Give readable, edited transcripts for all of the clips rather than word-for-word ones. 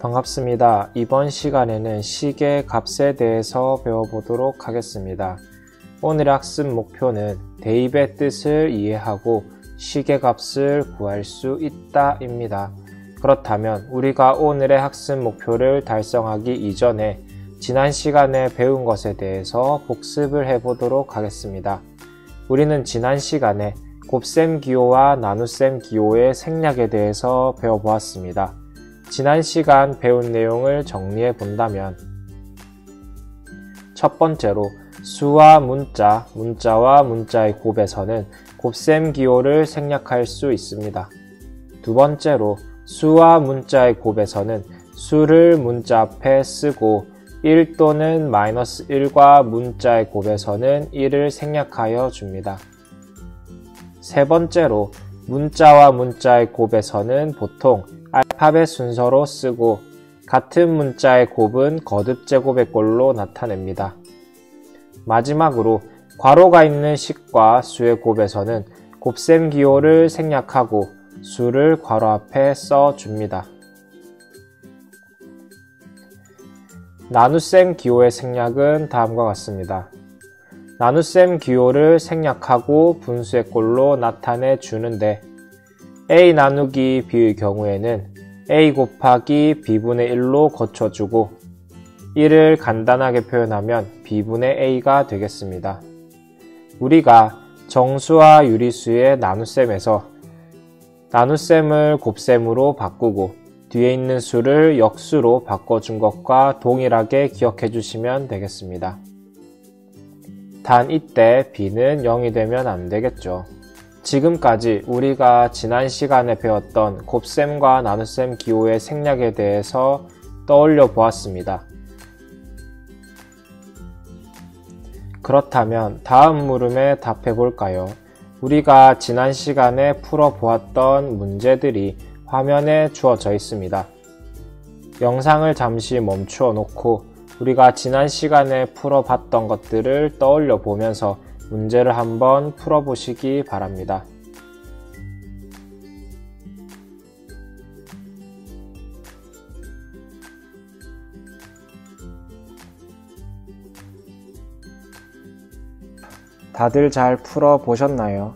반갑습니다. 이번 시간에는 시계 값에 대해서 배워보도록 하겠습니다. 오늘의 학습 목표는 대입의 뜻을 이해하고 시계 값을 구할 수 있다 입니다. 그렇다면 우리가 오늘의 학습 목표를 달성하기 이전에 지난 시간에 배운 것에 대해서 복습을 해보도록 하겠습니다. 우리는 지난 시간에 곱셈 기호와 나눗셈 기호의 생략에 대해서 배워보았습니다. 지난 시간 배운 내용을 정리해 본다면 첫 번째로 수와 문자, 문자와 문자의 곱에서는 곱셈 기호를 생략할 수 있습니다. 두 번째로 수와 문자의 곱에서는 수를 문자 앞에 쓰고 1 또는 -1과 문자의 곱에서는 1을 생략하여 줍니다. 세 번째로 문자와 문자의 곱에서는 보통 알파벳 순서로 쓰고 같은 문자의 곱은 거듭 제곱의 꼴로 나타냅니다. 마지막으로 괄호가 있는 식과 수의 곱에서는 곱셈 기호를 생략하고 수를 괄호 앞에 써줍니다. 나눗셈 기호의 생략은 다음과 같습니다. 나눗셈 기호를 생략하고 분수의 꼴로 나타내 주는데 a 나누기 b의 경우에는 a 곱하기 b분의 1로 고쳐주고 1을 간단하게 표현하면 b분의 a가 되겠습니다. 우리가 정수와 유리수의 나눗셈에서 나눗셈을 곱셈으로 바꾸고 뒤에 있는 수를 역수로 바꿔준 것과 동일하게 기억해 주시면 되겠습니다. 단 이때 b는 0이 되면 안 되겠죠. 지금까지 우리가 지난 시간에 배웠던 곱셈과 나눗셈 기호의 생략에 대해서 떠올려 보았습니다. 그렇다면 다음 물음에 답해 볼까요? 우리가 지난 시간에 풀어 보았던 문제들이 화면에 주어져 있습니다. 영상을 잠시 멈추어 놓고 우리가 지난 시간에 풀어 봤던 것들을 떠올려 보면서 문제를 한번 풀어보시기 바랍니다. 다들 잘 풀어보셨나요?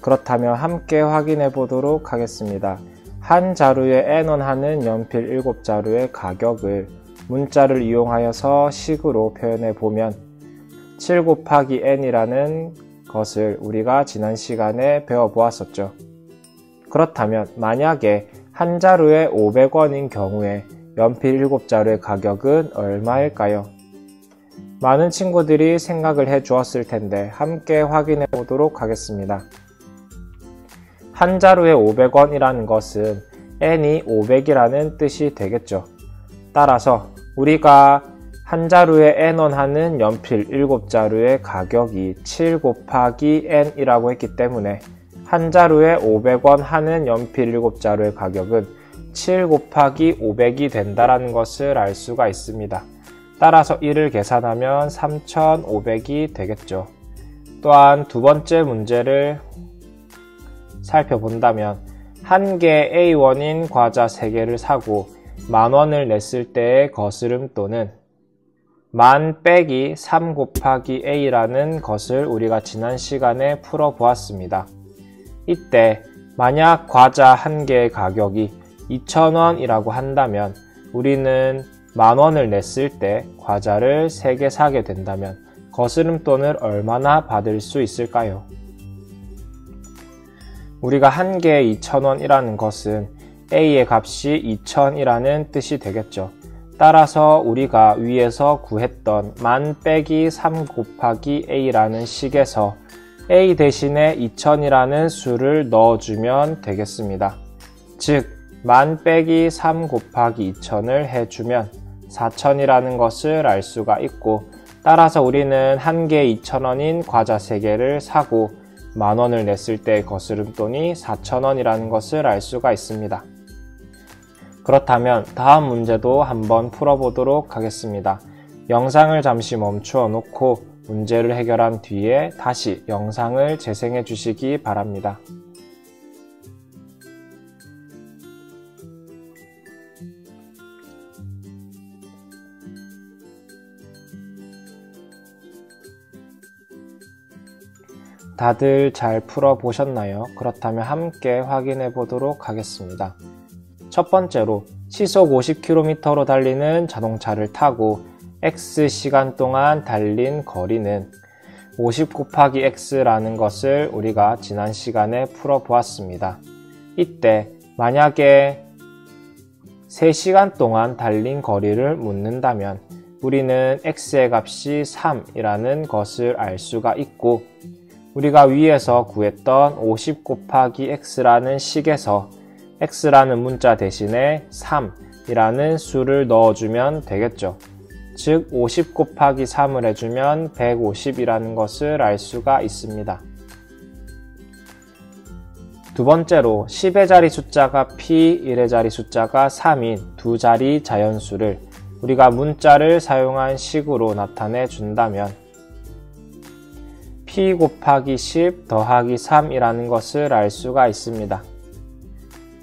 그렇다면 함께 확인해 보도록 하겠습니다. 한 자루에 n원 하는 연필 7자루의 가격을 문자를 이용하여서 식으로 표현해 보면 7 곱하기 n이라는 것을 우리가 지난 시간에 배워보았었죠. 그렇다면 만약에 한 자루에 500원인 경우에 연필 7자루의 가격은 얼마일까요? 많은 친구들이 생각을 해 주었을 텐데 함께 확인해 보도록 하겠습니다. 한 자루에 500원이라는 것은 n이 500이라는 뜻이 되겠죠. 따라서 우리가 한 자루에 n원 하는 연필 7자루의 가격이 7 곱하기 n이라고 했기 때문에 한 자루에 500원 하는 연필 7자루의 가격은 7 곱하기 500이 된다는 것을 알 수가 있습니다. 따라서 이를 계산하면 3500이 되겠죠. 또한 두 번째 문제를 살펴본다면 한 개 A1인 과자 3개를 사고 10,000원을 냈을 때의 거스름 돈은 만 빼기 3 곱하기 a라는 것을 우리가 지난 시간에 풀어보았습니다. 이때 만약 과자 한 개의 가격이 2,000원이라고 한다면 우리는 10,000원을 냈을 때 과자를 3개 사게 된다면 거스름돈을 얼마나 받을 수 있을까요? 우리가 한 개에 2,000원이라는 것은 a의 값이 2,000이라는 뜻이 되겠죠. 따라서 우리가 위에서 구했던 만 빼기 3 곱하기 a라는 식에서 a 대신에 2000이라는 수를 넣어주면 되겠습니다. 즉, 만 빼기 3 곱하기 2000을 해주면 4000이라는 것을 알 수가 있고 따라서 우리는 한 개에 2000원인 과자 3개를 사고 10,000원을 냈을 때 거스름돈이 4000원이라는 것을 알 수가 있습니다. 그렇다면 다음 문제도 한번 풀어보도록 하겠습니다. 영상을 잠시 멈추어 놓고 문제를 해결한 뒤에 다시 영상을 재생해 주시기 바랍니다. 다들 잘 풀어보셨나요? 그렇다면 함께 확인해 보도록 하겠습니다. 첫 번째로 시속 50km로 달리는 자동차를 타고 X시간 동안 달린 거리는 50 곱하기 X라는 것을 우리가 지난 시간에 풀어보았습니다. 이때 만약에 3시간 동안 달린 거리를 묻는다면 우리는 X의 값이 3이라는 것을 알 수가 있고, 우리가 위에서 구했던 50 곱하기 X라는 식에서 X라는 문자 대신에 3이라는 수를 넣어주면 되겠죠. 즉 50 곱하기 3을 해주면 150이라는 것을 알 수가 있습니다. 두 번째로 10의 자리 숫자가 P, 1의 자리 숫자가 3인 두 자리 자연수를 우리가 문자를 사용한 식으로 나타내 준다면 P 곱하기 10 더하기 3이라는 것을 알 수가 있습니다.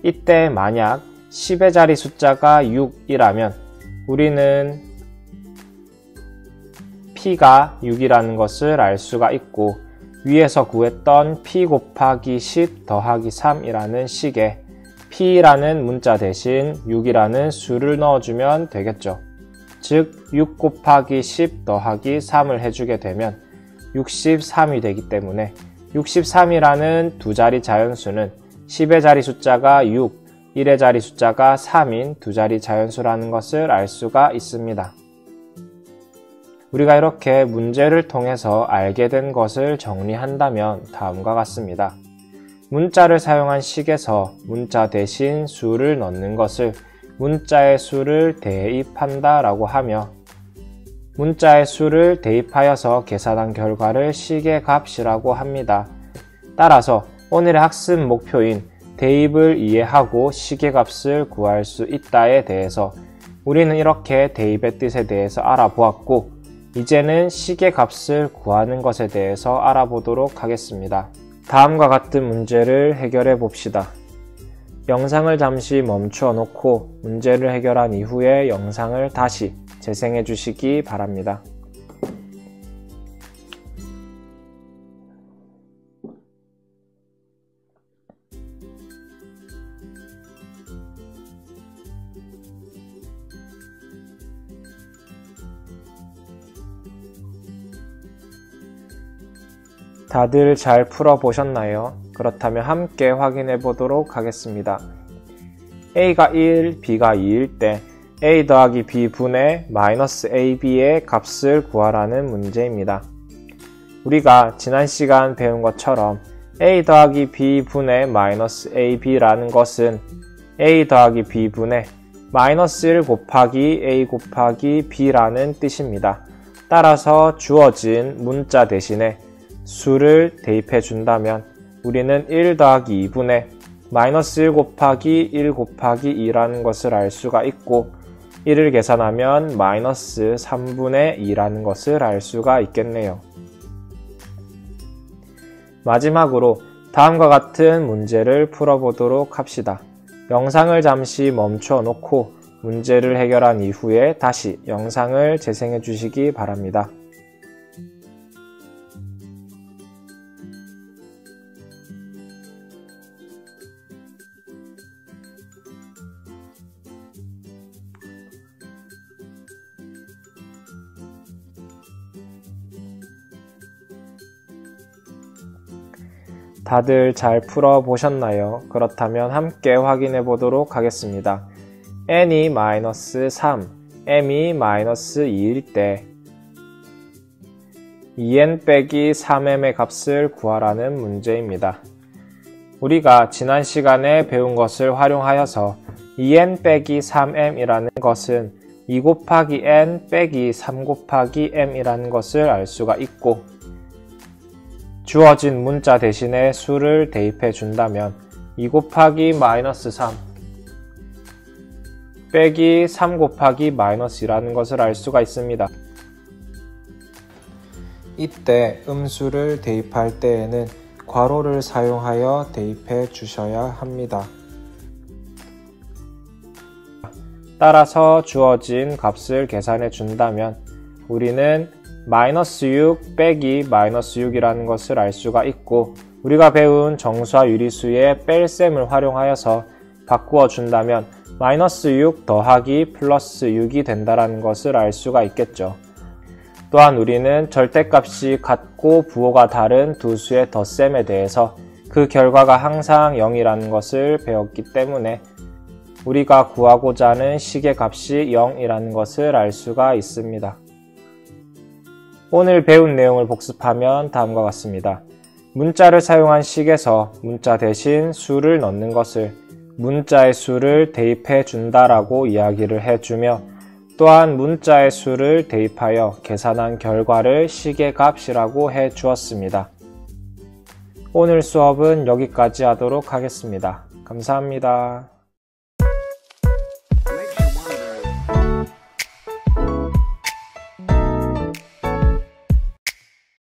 이때 만약 10의 자리 숫자가 6이라면 우리는 P가 6이라는 것을 알 수가 있고, 위에서 구했던 P 곱하기 10 더하기 3이라는 식에 P라는 문자 대신 6이라는 수를 넣어주면 되겠죠. 즉 6 곱하기 10 더하기 3을 해주게 되면 63이 되기 때문에 63이라는 두 자리 자연수는 10의 자리 숫자가 6, 1의 자리 숫자가 3인 두 자리 자연수라는 것을 알 수가 있습니다. 우리가 이렇게 문제를 통해서 알게 된 것을 정리한다면 다음과 같습니다. 문자를 사용한 식에서 문자 대신 수를 넣는 것을 문자의 수를 대입한다 라고 하며, 문자의 수를 대입하여서 계산한 결과를 식의 값이라고 합니다. 따라서 오늘의 학습 목표인 대입을 이해하고 식의 값을 구할 수 있다에 대해서 우리는 이렇게 대입의 뜻에 대해서 알아보았고, 이제는 식의 값을 구하는 것에 대해서 알아보도록 하겠습니다. 다음과 같은 문제를 해결해 봅시다. 영상을 잠시 멈추어 놓고 문제를 해결한 이후에 영상을 다시 재생해 주시기 바랍니다. 다들 잘 풀어보셨나요? 그렇다면 함께 확인해 보도록 하겠습니다. A가 1, B가 2일 때 A 더하기 B 분의 마이너스 AB의 값을 구하라는 문제입니다. 우리가 지난 시간 배운 것처럼 A 더하기 B 분의 마이너스 AB라는 것은 A 더하기 B 분의 마이너스 1 곱하기 A 곱하기 B라는 뜻입니다. 따라서 주어진 문자 대신에 수를 대입해 준다면 우리는 1 더하기 2분의 마이너스 1 곱하기 1 곱하기 2라는 것을 알 수가 있고, 1을 계산하면 마이너스 3분의 2라는 것을 알 수가 있겠네요. 마지막으로 다음과 같은 문제를 풀어보도록 합시다. 영상을 잠시 멈춰 놓고 문제를 해결한 이후에 다시 영상을 재생해 주시기 바랍니다. 다들 잘 풀어보셨나요? 그렇다면 함께 확인해 보도록 하겠습니다. n이 마이너스 3, m이 마이너스 2일 때 2n 빼기 3m의 값을 구하라는 문제입니다. 우리가 지난 시간에 배운 것을 활용하여서 2n 빼기 3m이라는 것은 2 곱하기 n 빼기 3 곱하기 m이라는 것을 알 수가 있고, 주어진 문자 대신에 수를 대입해 준다면 2 곱하기 마이너스 3 빼기 3 곱하기 마이너스 2라는 것을 알 수가 있습니다. 이때 음수를 대입할 때에는 괄호를 사용하여 대입해 주셔야 합니다. 따라서 주어진 값을 계산해 준다면 우리는 마이너스 6 빼기 마이너스 6이라는 것을 알 수가 있고, 우리가 배운 정수와 유리수의 뺄셈을 활용하여서 바꾸어 준다면 마이너스 6 더하기 플러스 6이 된다는 것을 알 수가 있겠죠. 또한 우리는 절대값이 같고 부호가 다른 두 수의 덧셈에 대해서 그 결과가 항상 0이라는 것을 배웠기 때문에 우리가 구하고자 하는 식의 값이 0이라는 것을 알 수가 있습니다. 오늘 배운 내용을 복습하면 다음과 같습니다. 문자를 사용한 식에서 문자 대신 수를 넣는 것을 문자의 수를 대입해 준다라고 이야기를 해주며, 또한 문자의 수를 대입하여 계산한 결과를 식의 값이라고 해 주었습니다. 오늘 수업은 여기까지 하도록 하겠습니다. 감사합니다.